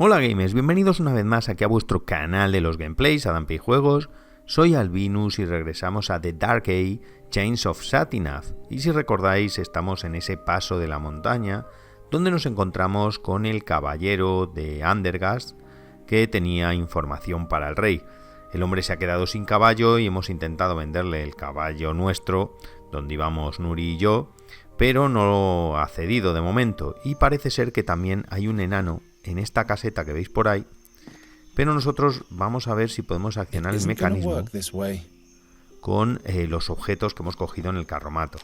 Hola Gamers, bienvenidos una vez más aquí a vuestro canal de los gameplays, Adam Juegos. Soy Albinus y regresamos a The Dark Age, Chains of Satinav. Y si recordáis, estamos en ese paso de la montaña, donde nos encontramos con el caballero de Andergast, que tenía información para el rey. El hombre se ha quedado sin caballo y hemos intentado venderle el caballo nuestro, donde íbamos Nuri y yo, pero no ha cedido de momento. Y parece ser que también hay un enano en esta caseta que veis por ahí, pero nosotros vamos a ver si podemos accionar el mecanismo con los objetos que hemos cogido en el carromato.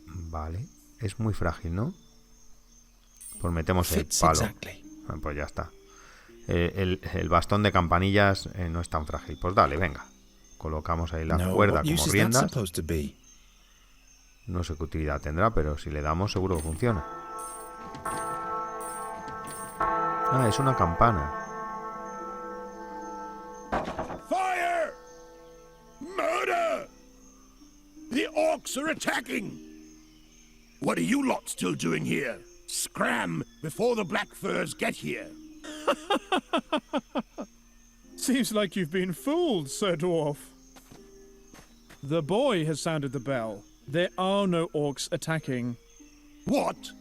Vale, es muy frágil, ¿no? Pues metemos el palo. Pues ya está. El bastón de campanillas no es tan frágil. Pues dale, venga. Colocamos ahí la cuerda como riendas. No sé qué utilidad tendrá, pero si le damos seguro que funciona. Ah, es una campana. Fire! Murder! The orcs are attacking! What are you lot still doing here? Scram before the black furs get here. Seems like you've been fooled, Sir Dwarf. The boy has sounded the bell. There are no orcs attacking. What?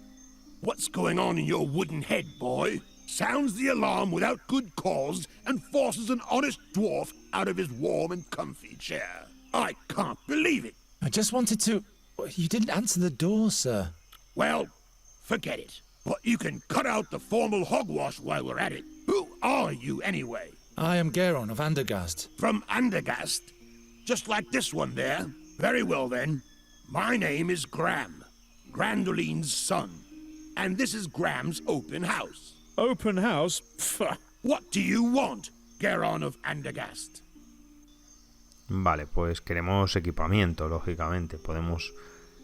What's going on in your wooden head, boy? Sounds the alarm without good cause and forces an honest dwarf out of his warm and comfy chair. I can't believe it. I just wanted to... You didn't answer the door, sir. Well, forget it. But you can cut out the formal hogwash while we're at it. Who are you, anyway? I am Geron of Andergast. From Andergast? Just like this one there? Very well, then. My name is Gram, Grandoline's son. And this is Gram's open house. Open house? Pfft. What do you want, Geron of Andergast? Vale, pues queremos equipamiento, lógicamente. Podemos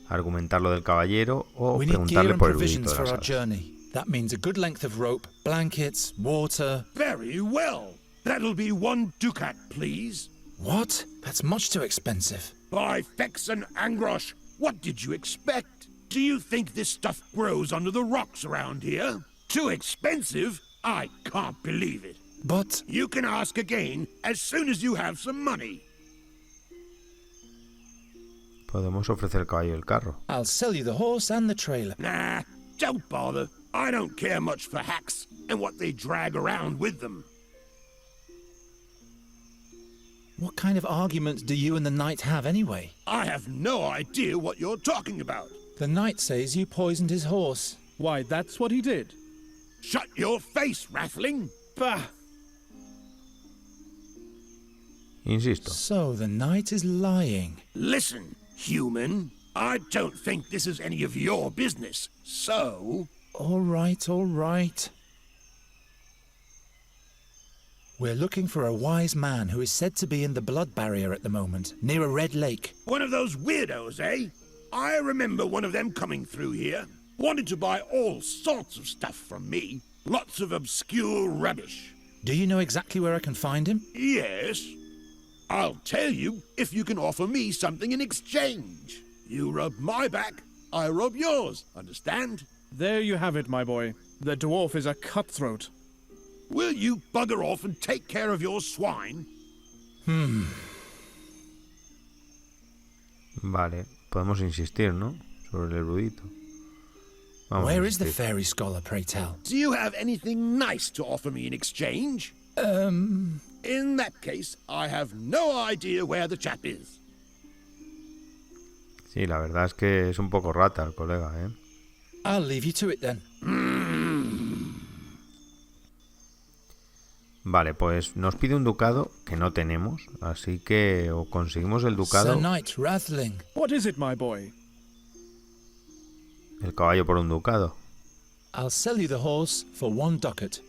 argumentar lo del caballero o preguntarle por el erudito de las aves. That means a good length of rope, blankets, water. Very well. That'll be 1 ducat, please. What? That's much too expensive. By Fex and Angrosh, what did you expect? Do you think this stuff grows under the rocks around here? Too expensive? I can't believe it. But... You can ask again as soon as you have some money. Podemos ofrecer el caballo y el carro. I'll sell you the horse and the trailer. Nah, don't bother. I don't care much for hacks and what they drag around with them. What kind of argument do you and the knight have anyway? I have no idea what you're talking about. The knight says you poisoned his horse. Why, that's what he did. Shut your face, Wrathling. Bah! Insisto. So the knight is lying. Listen, human. I don't think this is any of your business, so... All right. We're looking for a wise man who is said to be in the blood barrier at the moment, near a red lake. One of those weirdos, eh? I remember one of them coming through here. Wanted to buy all sorts of stuff from me. Lots of obscure rubbish. Do you know exactly where I can find him? Yes. I'll tell you if you can offer me something in exchange. You rub my back, I rub yours, understand? There you have it, my boy. The dwarf is a cutthroat. Will you bugger off and take care of your swine? Vale, podemos insistir, ¿no? Sobre el erudito. Where is the fairy scholar, pray tell? Do you have anything nice to offer me in exchange? In that case, I have no idea where the chap is. Sí, la verdad es que es un poco rata el colega, ¿eh? I'll leave you to it then. Vale, pues nos pide un ducado que no tenemos, así que o conseguimos el ducado... Sir Knight Wrathling. What is it, my boy? El caballo por un ducado. I'll sell you the horse for 1 ducat.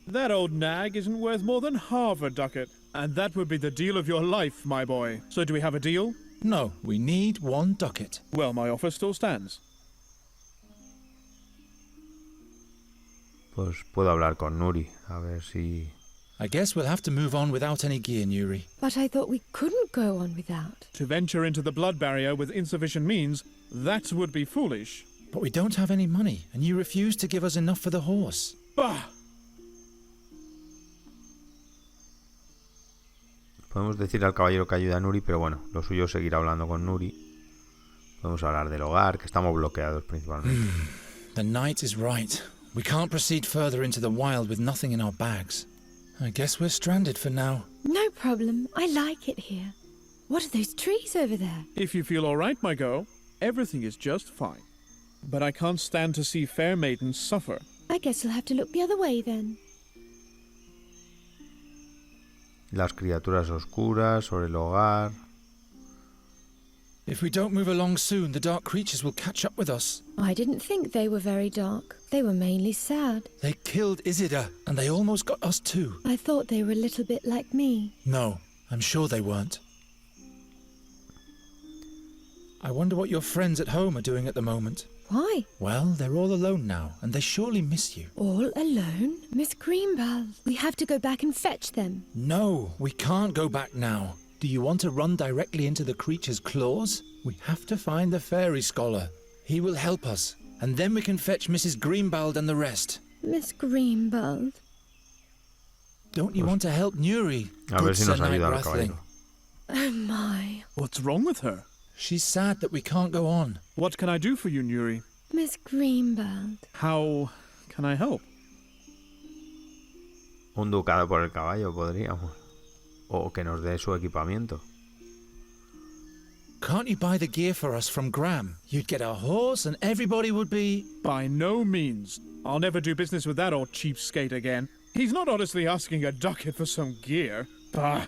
That old nag isn't worth more than half a ducat. And that would be the deal of your life, my boy. So do we have a deal? No, we need 1 ducat. Well, my offer still stands. Pues puedo hablar con Nuri, a ver si... I guess we'll have to move on without any gear, Nuri. But I thought we couldn't go on without. To venture into the blood barrier with insufficient means That would be foolish. But we don't have any money, and you refuse to give us enough for the horse. Bah! Podemos decir al caballero que ayuda a Nuri, pero bueno, lo suyo es seguir hablando con Nuri. Podemos hablar del hogar, que estamos bloqueados principalmente. The knight is right. We can't proceed further into the wild with nothing in our bags. I guess we're stranded for now. No problem. I like it here. What are those trees over there? If you feel all right, my girl, everything is just fine. But I can't stand to see fair maidens suffer. I guess you'll have to look the other way then. Las criaturas oscuras, sobre el hogar. If we don't move along soon, the dark creatures will catch up with us. I didn't think they were very dark. They were mainly sad. They killed Isidore, and they almost got us too. I thought they were a little bit like me. No, I'm sure they weren't. I wonder what your friends at home are doing at the moment. Why? Well, they're all alone now, and they surely miss you. All alone? Miss Greenbelt. We have to go back and fetch them. No, we can't go back now. Do you want to run directly into the creature's claws? We have to find the fairy scholar. He will help us, and then we can fetch Mrs. Greenbald and the rest. Miss Greenbelt. Don't you want to help Nuri? A ver si nos Sir Knight ayuda el Wrathling. caballero. Oh my. What's wrong with her? She's sad that we can't go on. What can I do for you, Nuri? Miss Greenbelt. How can I help? Un ducado por el caballo podríamos. O que nos dé su equipamiento. Can't you buy the gear for us from Graham? You'd get a horse and everybody would be... By no means. I'll never do business with that old cheapskate again. He's not honestly asking a ducat for some gear. Bah!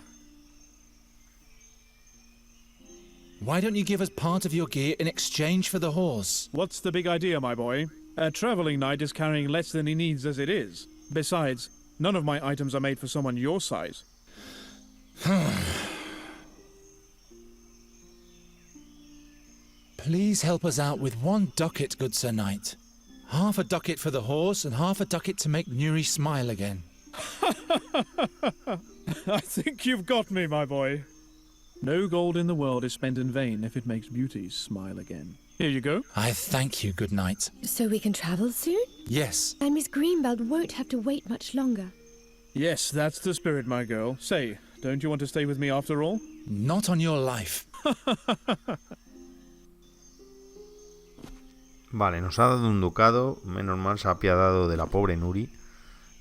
Why don't you give us part of your gear in exchange for the horse? What's the big idea, my boy? A traveling knight is carrying less than he needs as it is. Besides, none of my items are made for someone your size. Please help us out with 1 ducat, good Sir Knight. Half a ducat for the horse and half a ducat to make Nuri smile again. I think you've got me, my boy. No gold in the world is spent in vain if it makes beauty smile again. Here you go. I thank you, good knight. So we can travel soon? Yes. And Miss Greenbelt won't have to wait much longer. Yes, that's the spirit, my girl. Say, don't you want to stay with me after all? Not on your life. Vale, nos ha dado un ducado. Menos mal se ha apiadado de la pobre Nuri.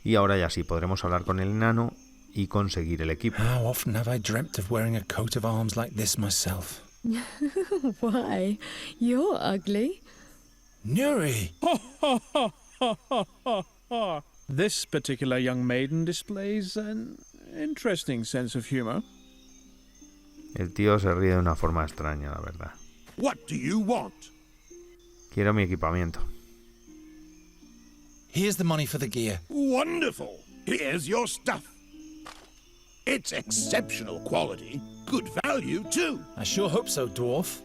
Y ahora ya sí, podremos hablar con el enano y conseguir el equipo. How often have I dreamt of wearing a coat of arms like this myself? Why? You're ugly. Nuri! This particular young maiden displays an interesting sense of humor. El tío se ríe de una forma extraña, la verdad. What do you want? Quiero mi equipamiento. Here's the money for the gear. Wonderful. Here's your stuff. It's exceptional quality. Good value, too. I sure hope so, dwarf.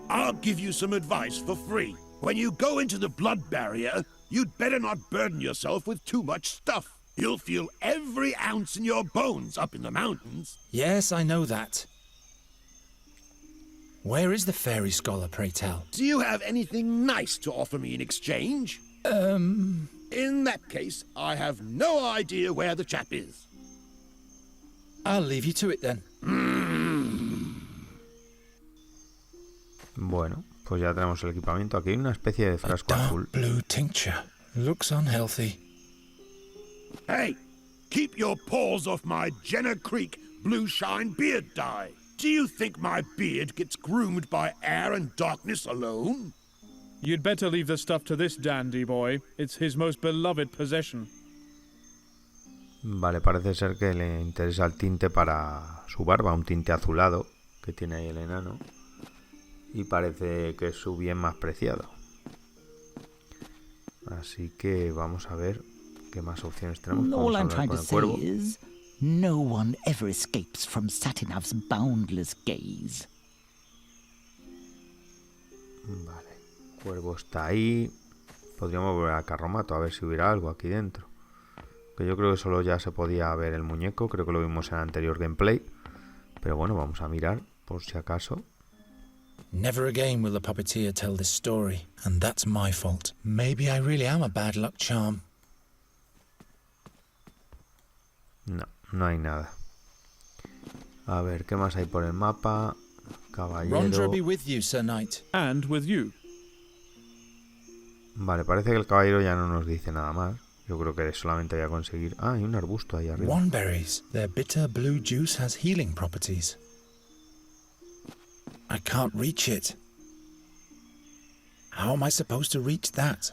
I'll give you some advice for free. When you go into the blood barrier, you'd better not burden yourself with too much stuff. You'll feel every ounce in your bones up in the mountains. Yes, I know that. Where is the fairy scholar, pray tell? Do you have anything nice to offer me in exchange? In that case, I have no idea where the chap is. I'll leave you to it then. Bueno, pues ya tenemos el equipamiento. Aquí hay una especie de frasco azul. Dark blue tincture. Looks unhealthy. Hey, keep your paws off my Jenner Creek blue shine beard dye. Do you think my beard gets groomed by air and darkness alone? You'd better leave the stuff to this dandy boy. It's his most beloved possession. Vale, parece ser que le interesa el tinte para su barba, un tinte azulado que tiene ahí el enano. Y parece que es su bien más preciado. Así que vamos a ver qué más opciones tenemos. All Vamos a I'm hablar trying con to el say cuervo. is, no one ever escapes from Satinav's boundless gaze. Vale, cuervo está ahí. Podríamos volver a carromato a ver si hubiera algo aquí dentro. Que yo creo que solo ya se podía ver el muñeco. Creo que lo vimos en el anterior gameplay. Pero bueno, vamos a mirar por si acaso. Never again will the puppeteer tell this story, and that's my fault. Maybe I really am a bad luck charm. No, no hay nada. A ver, ¿qué más hay por el mapa? Caballero. Rondra be with you, Sir Knight. And with you. Vale, parece que el caballero ya no nos dice nada más. Yo creo que solamente voy a conseguir... Ah, hay un arbusto ahí arriba. Wandberries. Their bitter blue juice has healing properties. I can't reach it. How am I supposed to reach that?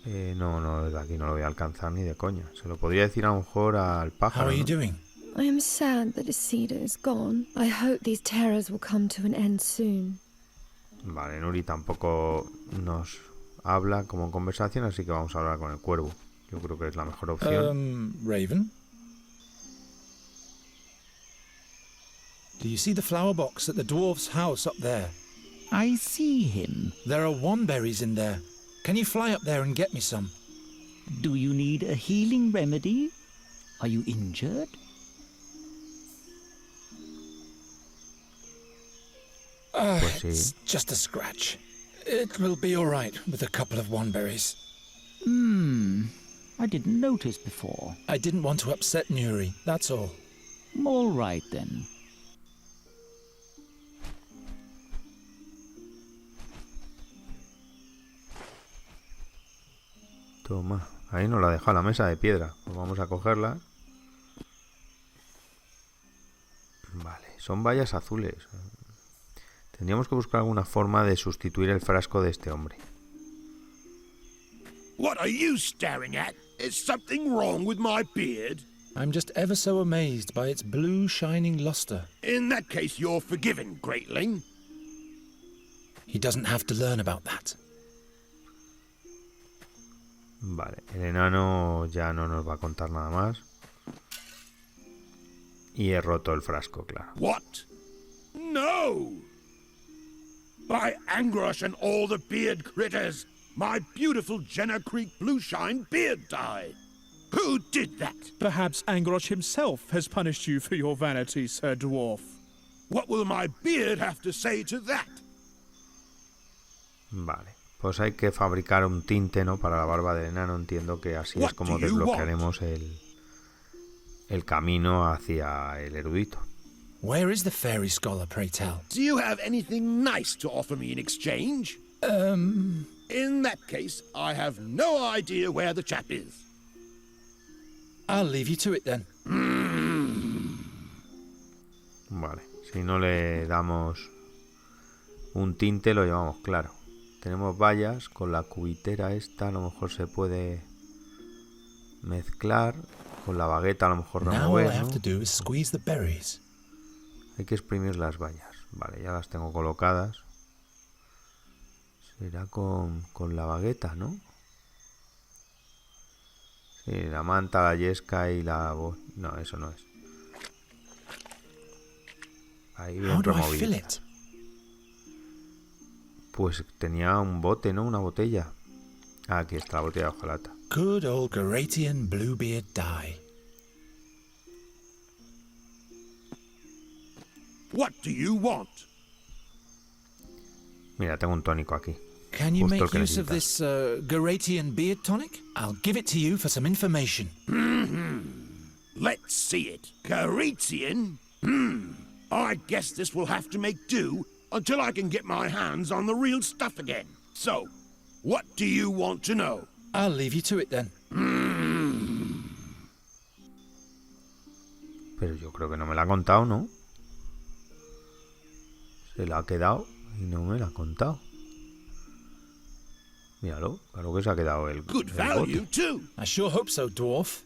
No, desde aquí no lo voy a alcanzar ni de coña. Se lo podría decir a lo mejor al pájaro. How are you ¿no? doing? I am sad that Isida is gone. I hope these terrors will come to an end soon. Vale, Nuri tampoco nos habla como en conversación, así que vamos a hablar con el cuervo. Yo creo que es la mejor opción. Raven? Do you see the flower box at the dwarf's house up there? I see him. There are wandberries in there. Can you fly up there and get me some? Do you need a healing remedy? Are you injured? Pues It's sí. just a scratch. It will be all right with a couple of wandberries. I didn't notice before. I didn't want to upset Nuri, that's all. All right then. Toma, ahí nos la ha dejado la mesa de piedra. Pues vamos a cogerla. Vale, son bayas azules. Tendríamos que buscar alguna forma de sustituir el frasco de este hombre. What are you staring at? Is something wrong with my beard? I'm just ever so amazed by its blue shining luster. In that case, you're forgiven, Greatling. He doesn't have to learn about that. Vale, el enano ya no nos va a contar nada más. Y he roto el frasco, claro. What? No! By Angrosh and all the beard critters, my beautiful Jenna Creek Blueshine beard died. Who did that? Perhaps Angrosh himself has punished you for your vanity, Sir Dwarf. What will my beard have to say to that? Vale, pues hay que fabricar un tinte, ¿no? Para la barba del enano. Entiendo que así es What como do you desbloquearemos el camino hacia el erudito. Where is the fairy scholar, pray tell? Do you have anything nice to offer me in exchange? In that case, I have no idea where the chap is. I'll leave you to it then. Vale, si no le damos un tinte lo llevamos claro. Tenemos bayas, con la cubitera esta a lo mejor se puede mezclar, con la bagueta a lo mejor Now all I remover, have ¿no? to do is squeeze the berries. Hay que exprimir las bayas. Vale, ya las tengo colocadas. Será con la bagueta, ¿no? Sí, la manta, la yesca y la... No, eso no es. Ahí bien How do I fill removido. it? Pues tenía un bote, ¿no? Una botella. Ah, aquí está la botella de hojalata. Good old Garatian Bluebeard dye. What do you want? Mira, tengo un tónico aquí. Can you Justo el make que use of necesitas. this Garatian beard tonic? I'll give it to you for some information. Let's see it. Caritian? I guess this will have to make do until I can get my hands on the real stuff again. So, what do you want to know? I'll leave you to it then. Pero yo creo que no me la ha contado, ¿no? Se la ha quedado y no me la ha contado. Míralo, claro que se ha quedado el Good bote. value, too. I sure hope so, dwarf.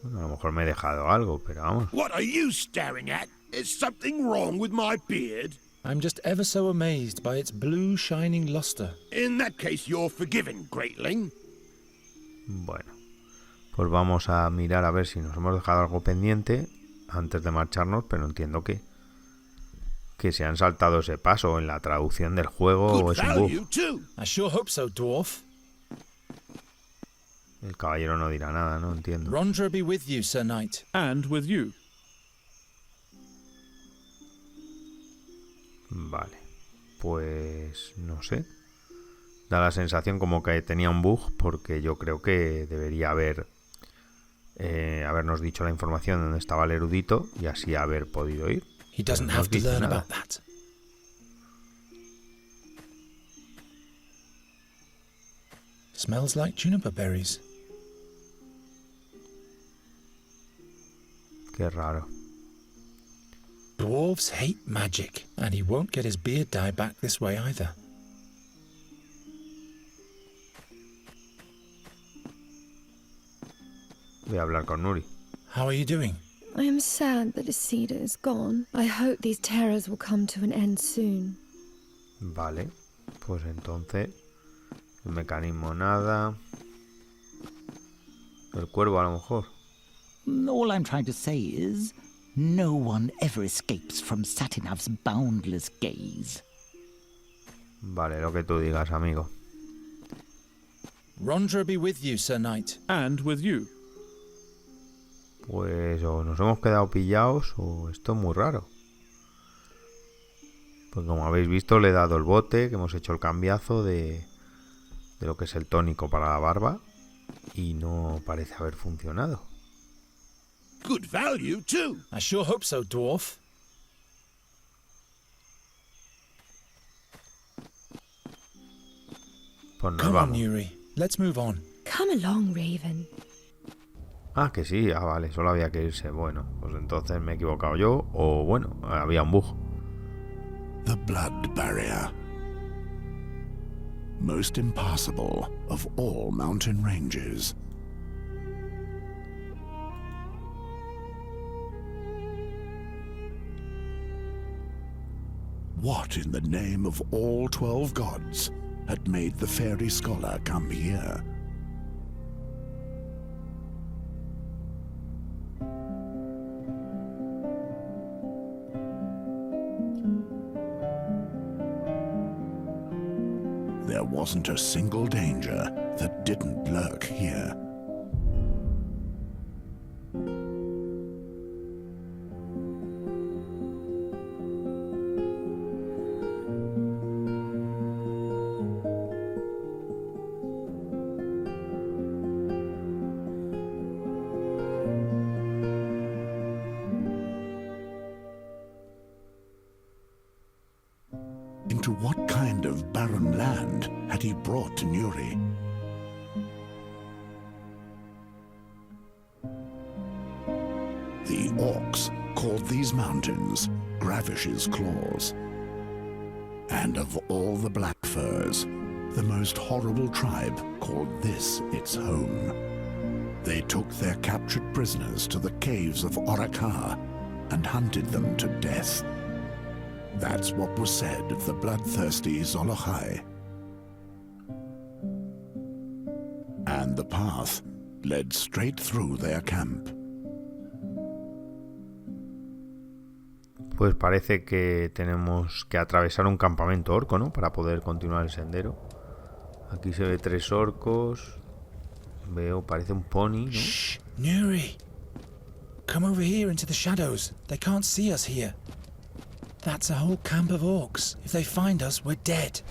Bueno, a lo mejor me he dejado algo, pero vamos. What are you staring at? Is something wrong with my beard? I'm just ever so amazed by its blue shining luster. In that case, you're forgiven, Greatling. Bueno, pues vamos a mirar a ver si nos hemos dejado algo pendiente antes de marcharnos, pero entiendo que se han saltado ese paso en la traducción del juego o Good es un value, bug. too. I sure hope so, dwarf. El caballero no dirá nada, no entiendo. Rondra be with you, Sir Knight. And with you. Vale. Pues no sé. Da la sensación como que tenía un bug, porque yo creo que debería habernos dicho la información de dónde estaba el erudito y así haber podido ir. He doesn't have to learn about that. Smells like juniper berries. Qué raro. Dwarves hate magic, and he won't get his beard dye back this way either. Voy a hablar con Nuri. How are you doing? I am sad that Isida is gone. I hope these terrors will come to an end soon. Vale, pues entonces el mecanismo nada. El cuervo a lo mejor. All I'm trying to say is, no one ever escapes from Satinav's boundless gaze. Vale, lo que tú digas, amigo. Rondra be with you, Sir Knight. And with you. Pues o nos hemos quedado pillados o esto es muy raro. Pues como habéis visto le he dado el bote, que hemos hecho el cambiazo de lo que es el tónico para la barba y no parece haber funcionado. Good value, too. I sure hope so, dwarf. Pues nos Come on, vamos. Yuri. Let's move on. Come along, Raven. Ah, que sí, vale, solo había que irse. Bueno, pues entonces me he equivocado yo o bueno, había un bug. The blood barrier. Most impassable of all mountain ranges. What in the name of all 12 gods had made the fairy scholar come here? There wasn't a single danger that didn't lurk here. Into what kind of barren land had he brought Nuri? The orcs called these mountains Gravish's Claws. And of all the black furs, the most horrible tribe called this its home. They took their captured prisoners to the caves of ORCOS and hunted them to death. That's what was said of the bloodthirsty Zolochai. And the path led straight through their camp. Pues parece que tenemos que atravesar un campamento orco, ¿no? Para poder continuar el sendero. Aquí se ve 3 orcos. Veo, parece un pony, ¿no? Shh, Nuri. Come over here into the shadows. They can't see us here. That's a whole camp of orcs. If they find us, we're dead.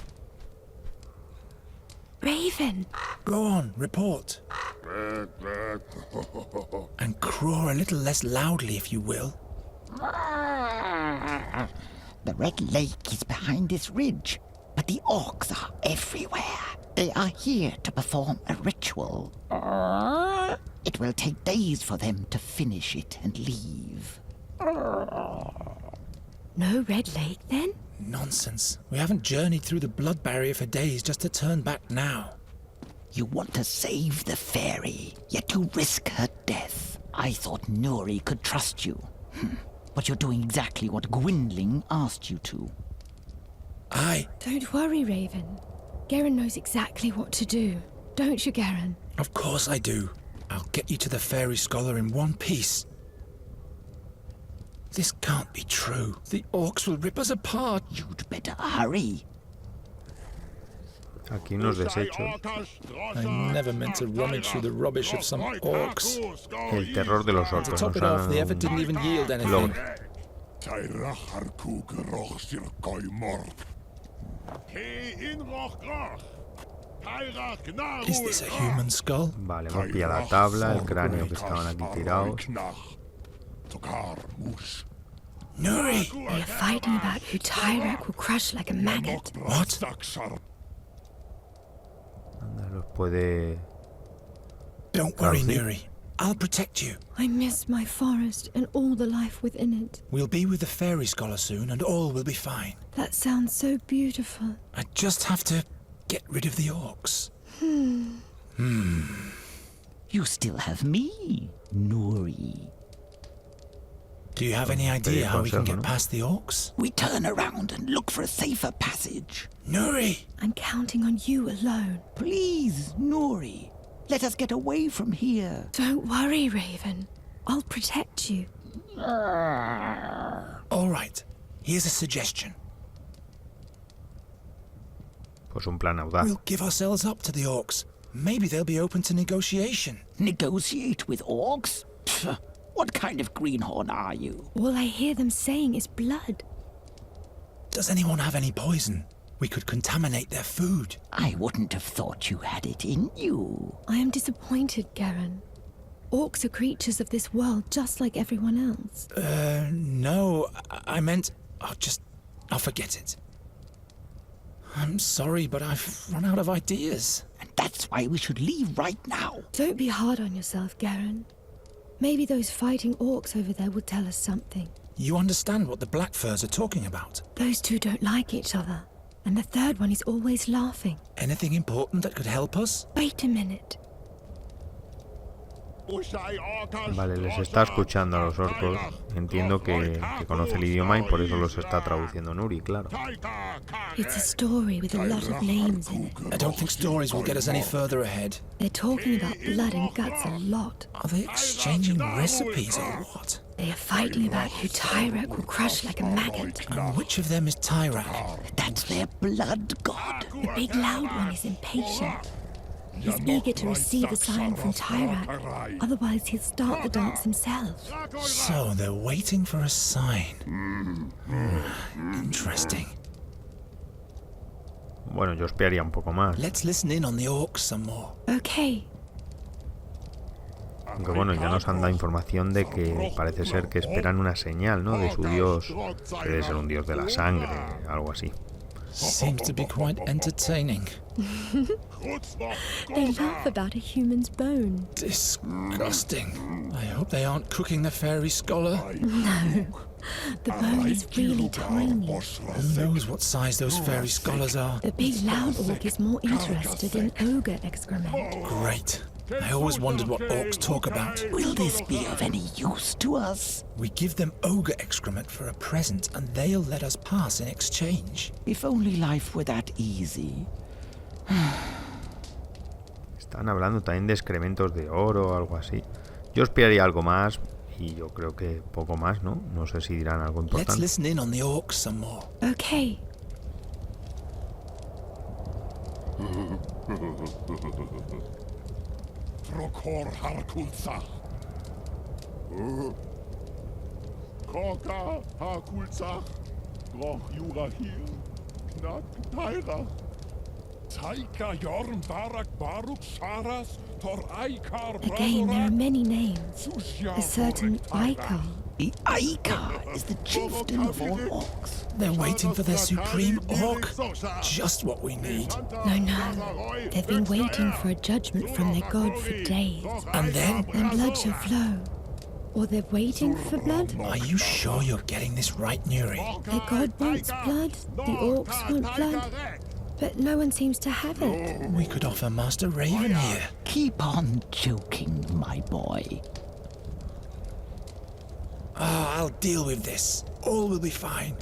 Raven! Go on, report. And craw a little less loudly, if you will. The Red Lake is behind this ridge, but the orcs are everywhere. They are here to perform a ritual. It will take days for them to finish it and leave. No Red Lake, then? Nonsense. We haven't journeyed through the blood barrier for days just to turn back now. You want to save the fairy, yet you risk her death. I thought Nuri could trust you. But you're doing exactly what Gwendling asked you to. Don't worry, Raven. Garen knows exactly what to do. Don't you, Garen? Of course I do. I'll get you to the fairy scholar in one piece. This can't be true. The orcs will rip us apart. You'd better hurry. Aquí unos desechos. I never meant to rummage through the rubbish of some orcs. El terror de los To orcos. top Nos it off, han the effort didn't even yield anything. logro. Is this a human skull? Vale, hemos pillado la tabla, el cráneo que estaban aquí tirados. Nuri! They are fighting about who Tyrek will crush like a maggot. What? Anda, los puede... Don't worry, Traducir. Nuri. I'll protect you. I miss my forest and all the life within it. We'll be with the fairy scholar soon and all will be fine. That sounds so beautiful. I just have to get rid of the orcs. You still have me, Nuri. Do you have any idea how we can consejo, get ¿no? past the orcs? We turn around and look for a safer passage. Nuri! I'm counting on you alone. Please, Nuri, let us get away from here. Don't worry, Raven. I'll protect you. All right. Here's a suggestion. Pues un plan audaz. We'll give ourselves up to the orcs. Maybe they'll be open to negotiation. Negotiate with orcs? Pfft, what kind of greenhorn are you? All I hear them saying is blood. Does anyone have any poison? We could contaminate their food. I wouldn't have thought you had it in you. I am disappointed, Garen. Orcs are creatures of this world just like everyone else. No, I meant... I'll forget it. I'm sorry, but I've run out of ideas. And that's why we should leave right now. Don't be hard on yourself, Garen. Maybe those fighting orcs over there will tell us something. You understand what the Black Furs are talking about? Those two don't like each other. And the third one is always laughing. Anything important that could help us? Wait a minute. Vale, les está escuchando a los orcos. Entiendo que conoce el idioma y por eso los está traduciendo Nuri, claro. It's a story with a lot of names in it. I don't think stories will get us any further ahead. They're talking about blood and guts a lot. Are they exchanging recipes or what? They are fighting about who Tyrek will crush like a maggot. And which of them is Tyrak? That's their blood god. The big loud one is impatient. He's eager to receive a sign from Tyrek, otherwise he'll start the dance himself. So they're waiting for a sign. Interesting. Bueno, yo espiaría un poco más. Let's listen in on the orcs some more. Okay, Aunque bueno, ya nos han dado información de que parece ser que esperan una señal, ¿no? De su dios, que debe ser un dios de la sangre, algo así. Seems to be quite entertaining. they laugh about a human's bone. Disgusting. I hope they aren't cooking the fairy scholar. No, the bone is really tiny. Who knows what size those fairy scholars are? The big loud orc is more interested in ogre excrement. Great. I always wondered what orcs talk about. Will this be of any use to us? We give them ogre excrement for a present and they'll let us pass in exchange. If only life were that easy. Están hablando también de excrementos de oro o algo así. Yo espiaría algo más y yo creo que poco más, ¿no? No sé si dirán algo Let's importante. listen in on the orcs some more. Okay, Trokor Harkulzach. Kroka Harkulzach. Groch Jurahir. Knack Tairach. Taika Jorn Barak Baruk Sharas Tor Aikar again there are many names. A certain Icar. The Icar is the chieftain of all orcs. They're waiting for their supreme orc. Just what we need. No, they've been waiting for a judgment from their god for days. And then? Then blood shall flow. Or they're waiting for blood. Are you sure you're getting this right, Nuri? Their god wants blood, the orcs want blood, but no one seems to have it. We could offer Master Raven here. Keep on joking, my boy. I'll deal with this. All will be fine.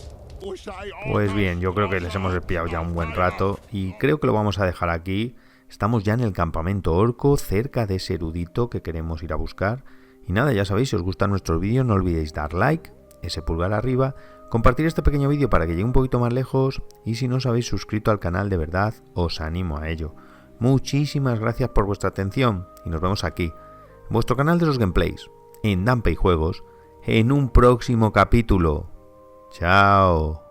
Pues bien, yo creo que les hemos espiado ya un buen rato y creo que lo vamos a dejar aquí. Estamos ya en el campamento orco, cerca de ese erudito que queremos ir a buscar. Y nada, ya sabéis, si os gustan nuestros vídeos no olvidéis dar like, ese pulgar arriba, compartir este pequeño vídeo para que llegue un poquito más lejos y si no os habéis suscrito al canal de verdad, os animo a ello. Muchísimas gracias por vuestra atención y nos vemos aquí, en vuestro canal de los gameplays, en Juegos, en un próximo capítulo. Chao.